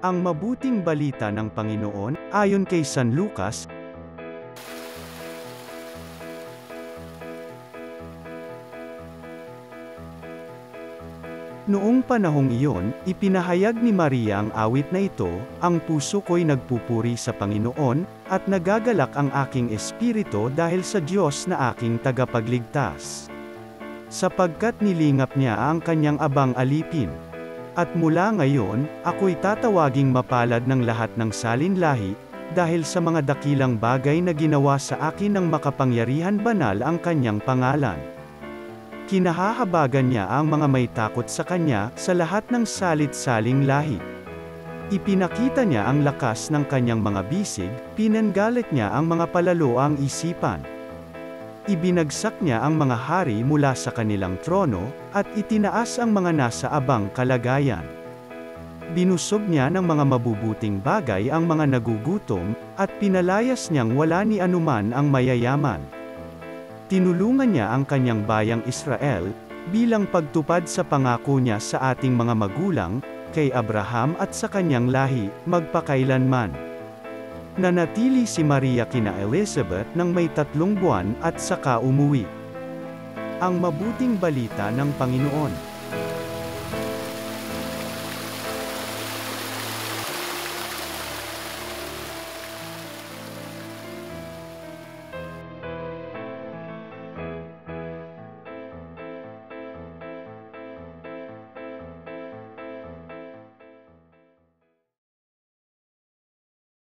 Ang mabuting balita ng Panginoon, ayon kay San Lucas. Noong panahong iyon, ipinahayag ni Maria ang awit na ito, "Ang puso ko'y nagpupuri sa Panginoon, at nagagalak ang aking espiritu dahil sa Diyos na aking tagapagligtas. Sapagkat nilingap niya ang kanyang abang alipin. At mula ngayon, ako'y tatawaging mapalad ng lahat ng salinlahi, dahil sa mga dakilang bagay na ginawa sa akin ng makapangyarihan banal ang kanyang pangalan. Kinahahabagan niya ang mga may takot sa kanya, sa lahat ng salit-saling lahi. Ipinakita niya ang lakas ng kanyang mga bisig, pinanggalit niya ang mga palaloang isipan. Ibinagsak niya ang mga hari mula sa kanilang trono, at itinaas ang mga nasa abang kalagayan. Binusog niya ng mga mabubuting bagay ang mga nagugutom, at pinalayas niyang wala ni anuman ang mayayaman. Tinulungan niya ang kanyang bayang Israel, bilang pagtupad sa pangako niya sa ating mga magulang, kay Abraham at sa kanyang lahi, magpakailanman." Nanatili si Maria kina Elizabeth ng may 3 buwan at saka umuwi. Ang mabuting balita ng Panginoon.